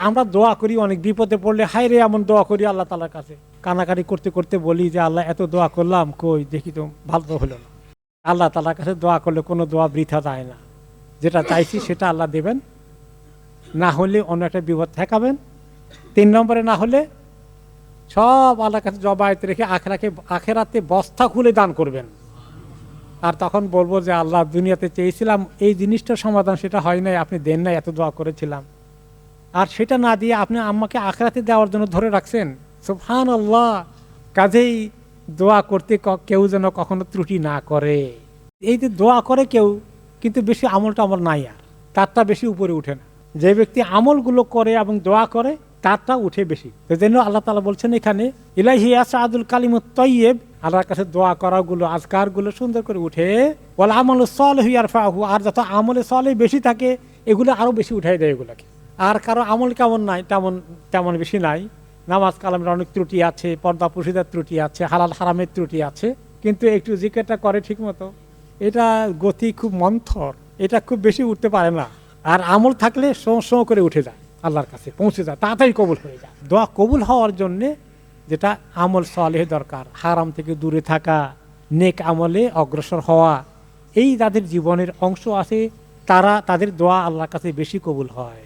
আমরা দোয়া করি অনেক বিপদে পড়লে, হায় রে এমন দোয়া করি আল্লাহ তাআলার কাছে, কানাকানি করতে করতে বলি যে আল্লাহ এত দোয়া করলাম, কই দেখি তো ভালো তো হলো না। আল্লাহ তাআলার কাছে দোয়া করলে কোনো দোয়া বৃথা যায় না, যেটা চাইছি সেটা আল্লাহ দেবেন, না হলে অন্য একটা বিপদ ঠেকাবেন। 3 নম্বরে না হলে সব আল্লাহর কাছে জবায়েত রেখে আখেরাতে বস্তা খুলে দান করবেন। আর তখন বলবো যে আল্লাহ, দুনিয়াতে চেয়েছিলাম এই জিনিসটার সমাধান, সেটা হয় নাই, আপনি দেন নাই, এত দোয়া করেছিলাম, আর সেটা না দিয়ে আপনি আমাকে আখেরাতে দেওয়ার জন্য ধরে রাখছেন। সুবহানাল্লাহ। কাজেই দোয়া করতে কেউ যেন কখনো ত্রুটি না করে। এই যে দোয়া করে কেউ, কিন্তু বেশি আমলটা আমার নাই, আর তারটা বেশি উপরে উঠে না। যে ব্যক্তি আমলগুলো করে এবং দোয়া করে তারটা উঠে বেশি। সেই জন্য আল্লাহ তাআলা বলছেন এখানে, ইলাইহি ইয়াসআদুল কালিমুত তাইয়্যিব, আল্লাহর কাছে দোয়া করাগুলো, আজকারগুলো সুন্দর করে উঠে, ওয়াল আমালুস সালিহু ইয়ারফাহু, আর যত আমলে সালেহ বেশি থাকে এগুলো আরো বেশি উঠাই দেয় এগুলোকে। আর কারো আমল কেমন নাই, তেমন বেশি নাই, নামাজ কালামের অনেক ত্রুটি আছে, পর্দা পুশিদার ত্রুটি আছে, হালাল হারামের ত্রুটি আছে, কিন্তু একটু জিকিরটা করে ঠিক মতো, এটা গতি খুব মন্থর, এটা খুব বেশি উঠতে পারে না। আর আমল থাকলে সো করে উঠে যায়, আল্লাহর কাছে পৌঁছে যায়, তাড়াতাড়ি কবুল হয়ে যায়। দোয়া কবুল হওয়ার জন্যে যেটা আমল সালেহ দরকার, হারাম থেকে দূরে থাকা, নেক আমলে অগ্রসর হওয়া, এই যাদের জীবনের অংশ আছে তাদের দোয়া আল্লাহর কাছে বেশি কবুল হয়।